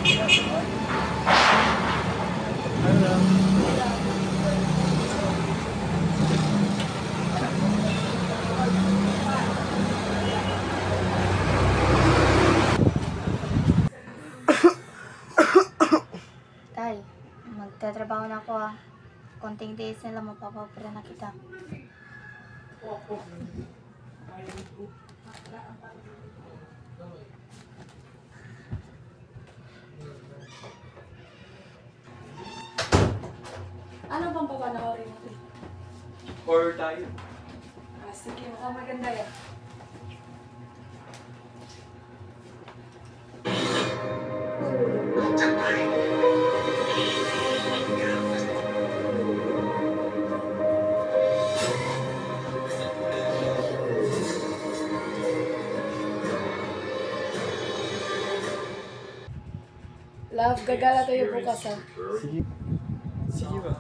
Tay, magtatrabaho na ako ah. Konting days na lang mapapapala na kita. Ano bang papanoorin natin? Horror tayo. Sige, mukhang maganda yan. Love, gagala tayo bukas ha. Sige. Sige ba?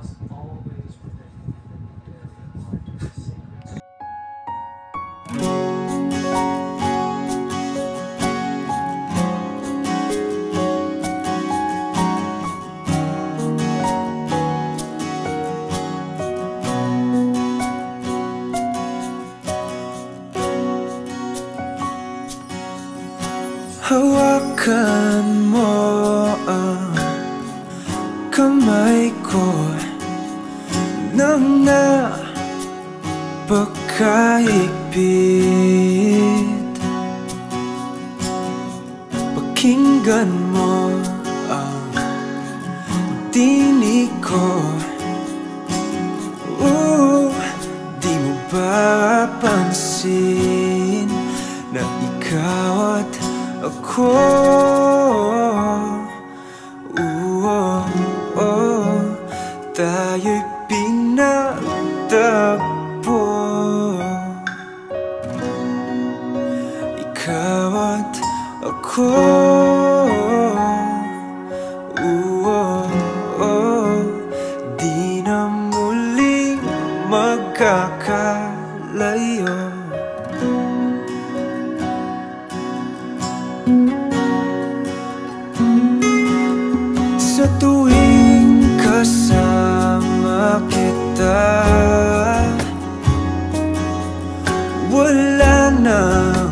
Hawakan mo ang kamay ko nang napakahigpit. Pakinggan mo ang tinig ko. Di mo ba pansin na ikaw at ako, tayo'y pinagtagpo. Ikaw at ako, di na muling magkakalayo. Sa tuwing kasama kita, wala nang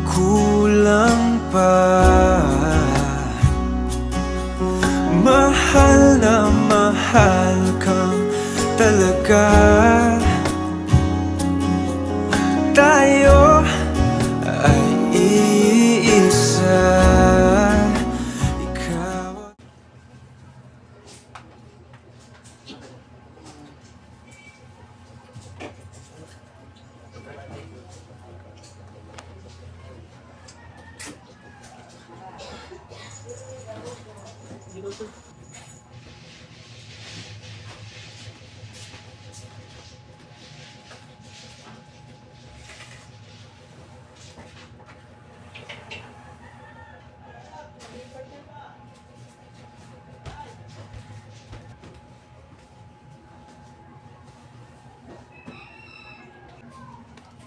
kulang pa. Mahal na mahal kang talaga. Tayo ay iisa.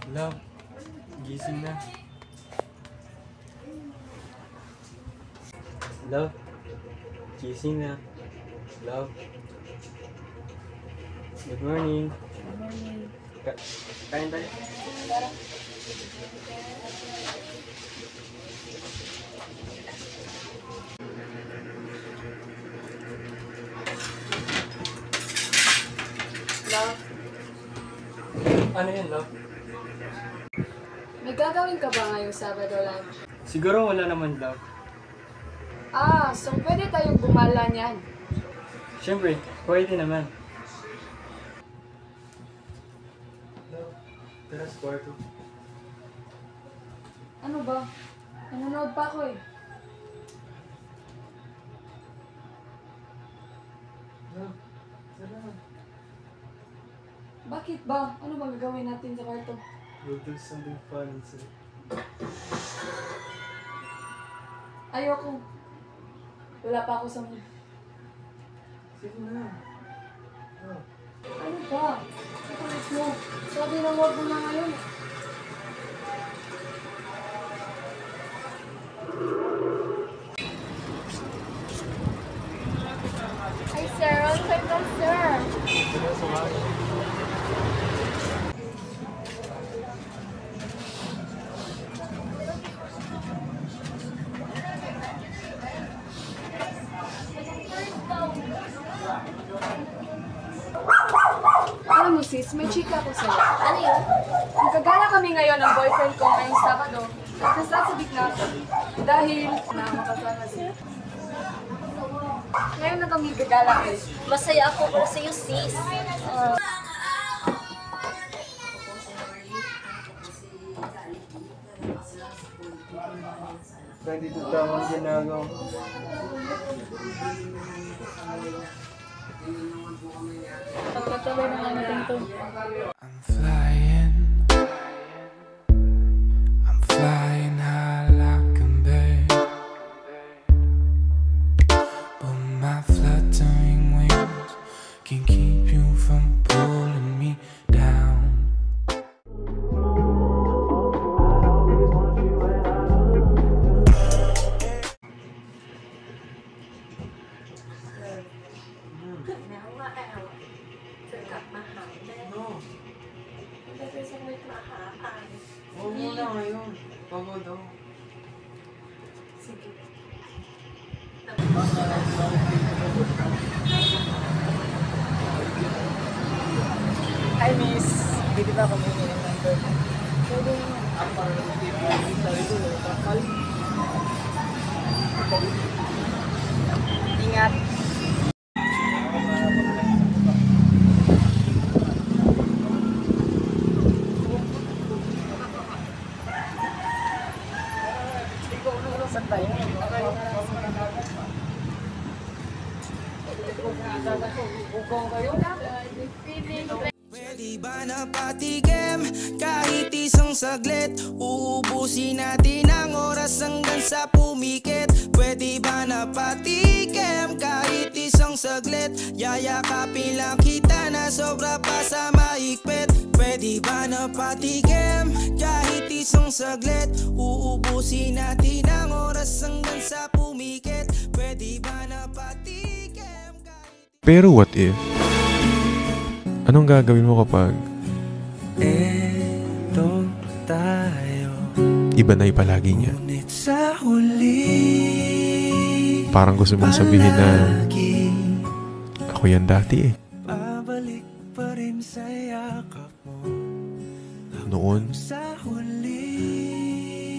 Love, gising na. Love, gising na. Love. Good morning. Good morning. Kain tayo. Love, Ano yan, love? may gagawin ka ba ngayong Sabado lang? Siguro wala naman, love. So pwede tayong gumala niyan. Siyempre, pwede naman. Love, tara sa kwarto. Ano ba? Nanonood pa ako eh. Love, tara. Bakit ba? Ano ba gagawin natin sa kwarto? We'll do something fun inside. Ayoko. Wala pa ako sa mood. Sige na. Oh. Ano ba? Kulit mo. Sabi na wag mo na ngayon. kasuhan. Alam mo sis, may chika ko sa'yo. Ano yun? Magkagala kami ngayon ng boyfriend ko ngayong Sabado. Nagsasabi na dahil na makasama siya. Ngayon na kami gagala eh. Masaya ako para sa'yo, sis. Kahit ito tamang ginagawa. Pagkatuloy na nga natin ito. I'm flying high like a bird, but my fluttering wings can keep you from pulling me down. Oo muna ngayon. Pagod ako. Hi, miss. Pwede ba kung humingi ng number mo? Pwede naman. Ingat. Saan tayo? Pwede ba na patikim kahit isang saglit? Uubusin natin ang oras hanggang sa pumikit. Pwede ba na patikim kahit isang saglit? Yayakapin lang kita na sobra pa sa mahigpit. Pwede ba na patikim kahit isang saglit? Uubusin natin ang oras hanggang sa pumikit. Pwede ba na patikim kahit... Pero what if? Anong gagawin mo kapag Eto tayo, iba na ipalagi niya? ngunit sa huli Parang gusto mong sabihin na ako yan dati eh. babalik pa rin sa yakap mo. Noon, Sa huli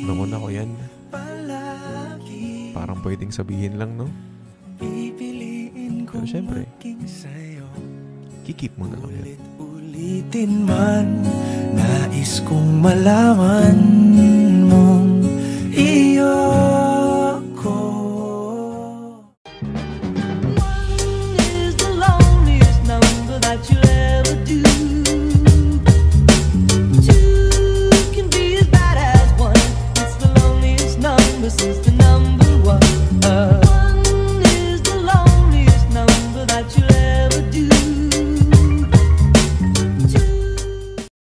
noon ako yan. palagi Parang pwedeng sabihin lang, no? pipiliin Pero kong syempre, maging sa'yo. kikip mo na lang yan. Ulit-ulitin man, nais kong malaman